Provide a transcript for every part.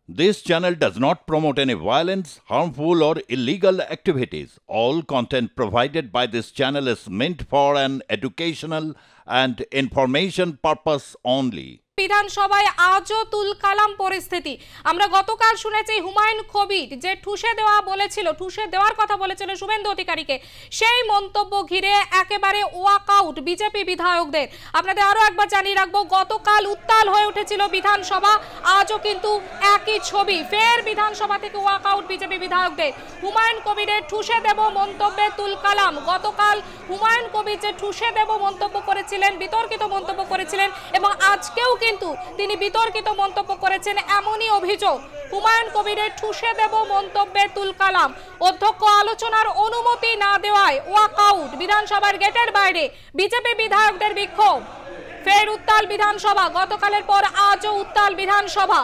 This channel does not promote any violence, harmful, or illegal activities. All content provided by this channel is meant for an educational and information purpose only. বিধানসভায় আজও তুলকালাম পরিস্থিতি। আমরা গতকাল শুনেছি হুমায়ুন কবির যে ঠুসে দেওয়ার কথা বলেছিল শুভেন্দু অধিকারীকে, সেই মন্তব্য ঘিরে একেবারে ওয়াকআউট বিজেপি বিধায়কদের। আপনাদের আরো একবার জানিয়ে রাখবো, গতকাল উত্তাল হয়ে উঠেছিল বিধানসভা, আজও কিন্তু একই ছবি, ফের বিধানসভা থেকে ওয়াকআউট বিজেপি বিধায়কদের। হুমায়ুন কবিরের ঠুসে দেব মন্তব্যে তুলকালাম। গতকাল হুমায়ুন কবির যে ঠুসে দেব মন্তব্য করেছিলেন, বিতর্কিত মন্তব্য করেছিলেন, এবং আজকেও কিন্তু তিনি বিতর্কিত মন্তব্য করেছেন, এমনই অভিযোগ। হুমায়ুন কবিরের ঠুসে দেব মন্তব্যে তুলকালাম। অধ্যক্ষ আলোচনার অনুমতি না দেওয়ায় ওয়াকআউট, বিধানসভার গেটের বাইরে বিজেপি বিধায়কদের বিক্ষোভ। ফের উত্তাল বিধানসভা, গতকালের পর আজও উত্তাল বিধানসভা।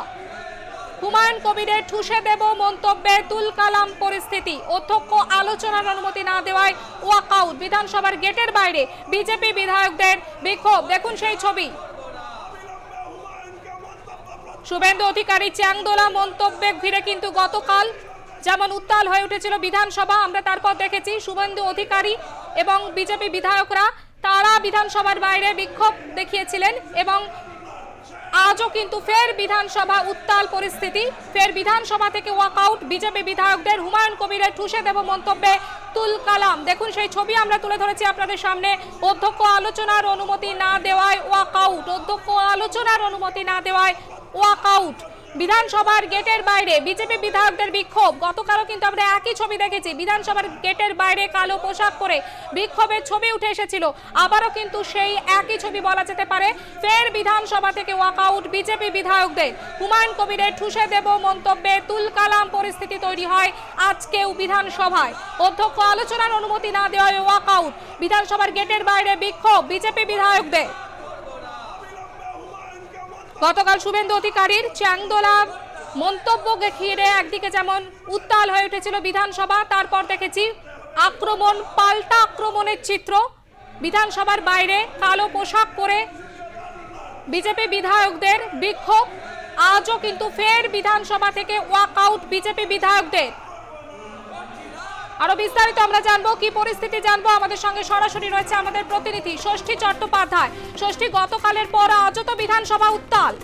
হুমায়ুন কবিরের ঠুসে দেব মন্তব্যে তুলকালাম পরিস্থিতি। অধ্যক্ষ আলোচনার অনুমতি না দেওয়ায় ওয়াকআউট, বিধানসভার গেটের বাইরে বিজেপি বিধায়কদের বিক্ষোভ। দেখুন সেই ছবি। শুভেন্দু অধিকারী চ্যাংদোলা মন্তব্যে ঘিরে কিন্তু গতকাল যেমন উত্তাল হয়ে উঠেছিল বিধানসভা, আমরা তারপর দেখেছি শুভেন্দু অধিকারী এবং বিজেপি বিধায়করা তারা বিধানসভার বাইরে বিক্ষোভ দেখিয়েছিলেন, এবং আজও কিন্তু ফের বিধানসভা উত্তাল পরিস্থিতি। ফের বিধানসভা থেকে ওয়াকআউট বিজেপি বিধায়কদের। হুমায়ুন কবিরের ঠুসে দেব মন্তব্যে তুলকালাম। দেখুন সেই ছবি আমরা তুলে ধরেছি আপনাদের সামনে। অধ্যক্ষ আলোচনার অনুমতি না দেওয়ায় ওয়াকআউট, অধ্যক্ষ আলোচনার অনুমতি না দেওয়ায় ওয়াকআউট, বিধানসভার গেটের বাইরে বিজেপি বিধায়কদের বিক্ষোভ। গতকালও কিন্তু আমরা একই ছবি দেখেছি, বিধানসভার গেটের বাইরে কালো পোশাক পরে বিক্ষোভের ছবি উঠে এসেছিল। আবারও কিন্তু সেই একই ছবি বলা যেতে পারে। ফের বিধানসভা থেকে ওয়াকআউট বিজেপি বিধায়কদের। হুমায়ুন কবিরের ঠুসে দেব মন্তব্যে তুলকালাম পরিস্থিতি তৈরি হয় আজকেও বিধানসভায়। অধ্যক্ষ আলোচনার অনুমতি না দেওয়ায় ওয়াকআউট, বিধানসভার গেটের বাইরে বিক্ষোভ বিজেপি বিধায়কদের। গতকাল শুভেন্দু অধিকারীর চ্যাংদোলা মন্তব্যকে ঘিরে একদিকে যেমন উত্তাল হয়ে উঠেছিল বিধানসভা, তারপর দেখেছি আক্রমণ, পাল্টা আক্রমণের চিত্র। বিধানসভার বাইরে কালো পোশাক পরে বিজেপি বিধায়কদের বিক্ষোভ। আজও কিন্তু ফের বিধানসভা থেকে ওয়াকআউট বিজেপি বিধায়কদের। আরো বিস্তারিত আমরা জানবো, কি পরিস্থিতি জানবো, আমাদের সঙ্গে সরাসরি রয়েছে আমাদের প্রতিনিধি ষষ্ঠী চট্টোপাধ্যায়। ষষ্ঠী, গতকালের পর আজও তো বিধানসভা উত্তাল।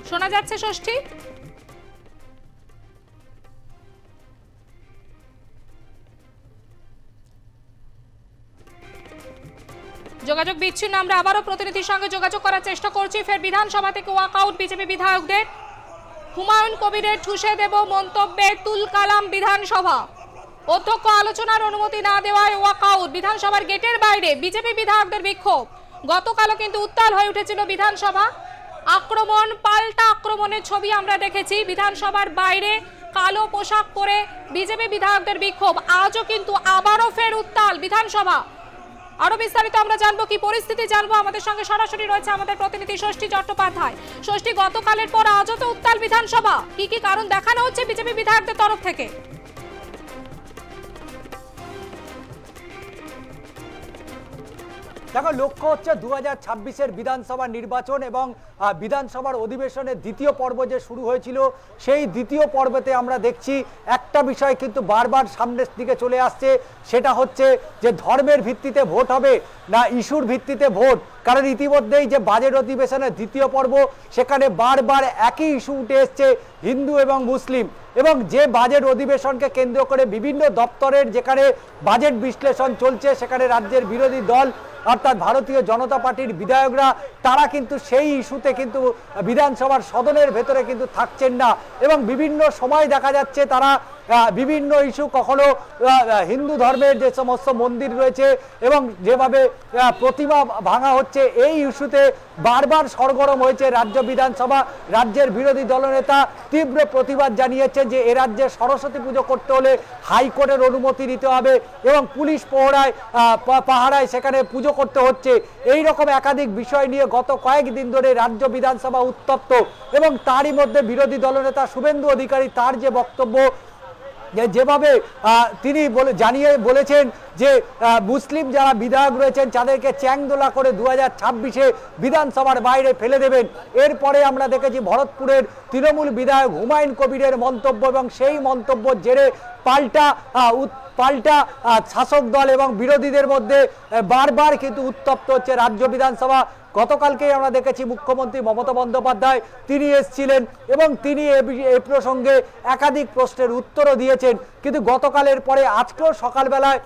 শোনা যাচ্ছে ষষ্ঠী? যোগাযোগ বিচ্ছিন্ন, আমরা আবারও প্রতিনিধির সঙ্গে যোগাযোগ করার চেষ্টা করছি। ফের বিধানসভা থেকে ওয়াকআউট বিজেপি বিধায়কদের। হুমায়ুন কবিরের ঠুসে দেব মন্তব্যে তুলকালাম বিধানসভা। অধ্যক্ষ আলোচনার অনুমতি না দেওয়ায় ওয়াকআউট, বিধানসভার গেটের বাইরে বিজেপি বিধায়কদের বিক্ষোভ। গতকালও কিন্তু উত্তাল হয়ে উঠেছিল বিধানসভা। আক্রমণ, পাল্টা আক্রমণের ছবি আমরা দেখেছি। বিধানসভার বাইরে কালো পোশাক পরে বিজেপি বিধায়কদের বিক্ষোভ। আজও কিন্তু আবারও ফের উত্তাল বিধানসভা। আরো বিস্তারিত আমরা জানবো, কি পরিস্থিতি জানবো, আমাদের সঙ্গে সরাসরি রয়েছে আমাদের প্রতিনিধি ষষ্ঠী চট্টোপাধ্যায়। ষষ্ঠী, গতকালের পর আজও তো উত্তাল বিধানসভা, কি কি কারণ দেখানো হচ্ছে বিজেপি বিধায়কদের তরফ থেকে? দেখো, লক্ষ্য হচ্ছে 2026-এর বিধানসভা নির্বাচন এবং বিধানসভার অধিবেশনের দ্বিতীয় পর্ব যে শুরু হয়েছিল, সেই দ্বিতীয় পর্বতে আমরা দেখছি একটা বিষয় কিন্তু বারবার সামনের দিকে চলে আসছে। সেটা হচ্ছে যে ধর্মের ভিত্তিতে ভোট হবে না ইস্যুর ভিত্তিতে ভোট। কারণ ইতিমধ্যেই যে বাজেট অধিবেশনের দ্বিতীয় পর্ব, সেখানে বারবার একই ইস্যু উঠে এসছে, হিন্দু এবং মুসলিম। এবং যে বাজেট অধিবেশনকে কেন্দ্র করে বিভিন্ন দপ্তরের যেখানে বাজেট বিশ্লেষণ চলছে, সেখানে রাজ্যের বিরোধী দল অর্থাৎ ভারতীয় জনতা পার্টির বিধায়করা তারা কিন্তু সেই ইস্যুতে কিন্তু বিধানসভার সদনের ভেতরে কিন্তু থাকছেন না। এবং বিভিন্ন সময় দেখা যাচ্ছে তারা বিভিন্ন ইস্যু, কখনো হিন্দু ধর্মের যে সমস্ত মন্দির রয়েছে এবং যেভাবে প্রতিমা ভাঙা হচ্ছে, এই ইস্যুতে বারবার সরগরম হয়েছে রাজ্য বিধানসভা। রাজ্যের বিরোধী দলনেতা তীব্র প্রতিবাদ জানিয়েছে যে এ রাজ্যে সরস্বতী পুজো করতে হলে হাইকোর্টের অনুমতি নিতে হবে এবং পুলিশ পাহারায় সেখানে পুজো করতে হচ্ছে। এই রকম একাধিক বিষয় নিয়ে গত কয়েকদিন ধরে রাজ্য বিধানসভা উত্তপ্ত। এবং তারই মধ্যে বিরোধী দলনেতা শুভেন্দু অধিকারী তার যে বক্তব্য, যেভাবে তিনি জানিয়ে বলেছেন যে মুসলিম যারা বিধায়ক রয়েছেন তাদেরকে চ্যাংদোলা করে 2026-এ বিধানসভার বাইরে ফেলে দেবেন। এরপরে আমরা দেখেছি ভরতপুরের তৃণমূল বিধায়ক হুমায়ুন কবিরের মন্তব্য, এবং সেই মন্তব্যের জেরে পাল্টা শাসক দল এবং বিরোধীদের মধ্যে বারবার কিন্তু উত্তপ্ত হচ্ছে রাজ্য বিধানসভা। গতকালকেই আমরা দেখেছি মুখ্যমন্ত্রী মমতা বন্দ্যোপাধ্যায় তিনি এসেছিলেন এবং তিনি এই প্রসঙ্গে একাধিক প্রশ্নের উত্তরও দিয়েছেন। কিন্তু গতকালের পরে আজকেও সকালবেলায়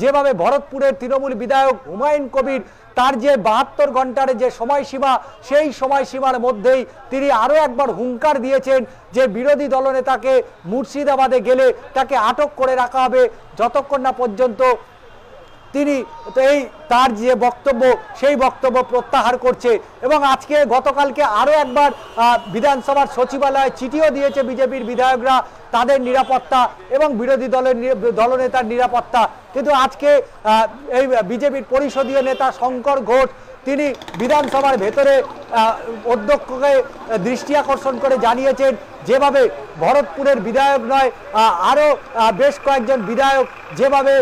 যেভাবে ভরতপুরের তৃণমূল বিধায়ক হুমায়ুন কবির তার যে 72 ঘন্টার যে সময়সীমা, সেই সময়সীমার মধ্যেই তিনি আরও একবার হুঙ্কার দিয়েছেন যে বিরোধী দলনেতাকে মুর্শিদাবাদে গেলে তাকে আটক করে রাখা হবে যতক্ষণ না পর্যন্ত তিনি তার যে বক্তব্য সেই বক্তব্য প্রত্যাহার করছে। এবং আজকে গতকালকে আরও একবার বিধানসভার সচিবালয়ে চিঠিও দিয়েছে বিজেপির বিধায়করা তাদের নিরাপত্তা এবং বিরোধী দলনেতার নিরাপত্তা। কিন্তু আজকে এই বিজেপির পরিষদীয় নেতা শঙ্কর ঘোষ তিনি বিধানসভার ভেতরে অধ্যক্ষকে দৃষ্টি আকর্ষণ করে জানিয়েছেন যেভাবে ভরতপুরের বিধায়ক নয় আরও বেশ কয়েকজন বিধায়ক যেভাবে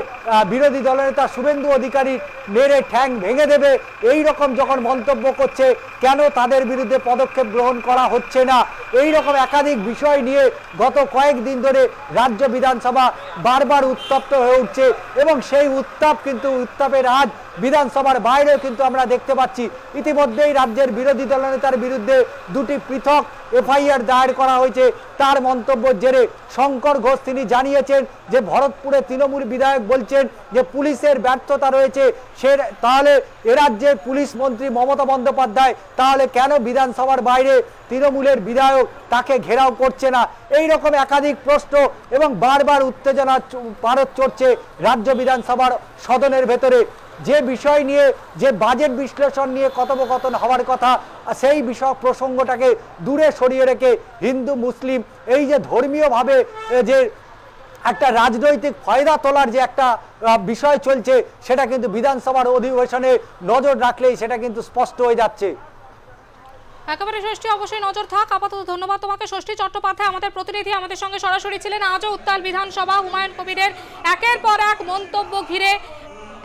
বিরোধী দলনেতা শুভেন্দু অধিকারী মেরে ঠ্যাং ভেঙে দেবে, এই রকম যখন মন্তব্য করছে কেন তাদের বিরুদ্ধে পদক্ষেপ গ্রহণ করা হচ্ছে না, এই রকম একাধিক বিষয় নিয়ে গত কয়েকদিন ধরে রাজ্য বিধানসভা বারবার উত্তপ্ত হয়ে উঠছে। এবং সেই উত্তাপের আজ বিধানসভার বাইরেও কিন্তু আমরা দেখতে পাচ্ছি ইতিমধ্যেই রাজ্যের বিরোধী দলনেতার বিরুদ্ধে 2টি পৃথক এফআইআর দায়ের করা হয়েছে। তার মন্তব্যের জেরে শঙ্কর ঘোষ তিনি জানিয়েছেন যে ভরতপুরে তৃণমূল বিধায়ক বলছেন যে পুলিশের ব্যর্থতা রয়েছে, তাহলে এ রাজ্যের পুলিশ মন্ত্রী মমতা বন্দ্যোপাধ্যায় তাহলে কেন বিধানসভার বাইরে তৃণমূলের বিধায়ক তাকে ঘেরাও করছে না, এই রকম একাধিক প্রশ্ন এবং বারবার উত্তেজনা পারদ চড়ছে রাজ্য বিধানসভার সদনের ভেতরে। যে বিষয় নিয়ে যে বাজেট বিশ্লেষণ নিয়ে কথোপকথন হওয়ার কথা সেই প্রসঙ্গটাকে দূরে সরিয়ে রেখে হিন্দু মুসলিম এই যে ধর্মীয়ভাবে যে একটা রাজনৈতিক ফায়দা তোলার যে একটা বিষয় চলছে সেটা কিন্তু বিধানসভার অধিবেশনে নজর রাখলেই সেটা কিন্তু স্পষ্ট হয়ে যাচ্ছে। একেবারে ষষ্ঠী, অবশ্যই নজর থাক। আপাতত ধন্যবাদ তোমাকে ষষ্ঠী চট্টোপাধ্যায়, আমাদের প্রতিনিধি আমাদের সঙ্গে সরাসরি ছিলেন। আজও উত্তাল বিধানসভা, হুমায়ুন কবিরের একের পর এক মন্তব্য ঘিরে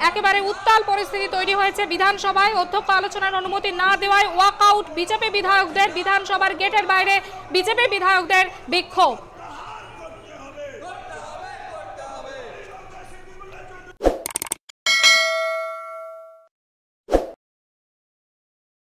একেবারে উত্তাল পরিস্থিতি তৈরি হয়েছে বিধানসভায়। অধ্যক্ষ আলোচনার অনুমতি না দেওয়ায় ওয়াকআউট বিজেপি বিধায়কদের, বিধানসভার গেটের বাইরে বিজেপি বিধায়কদের বিক্ষোভ।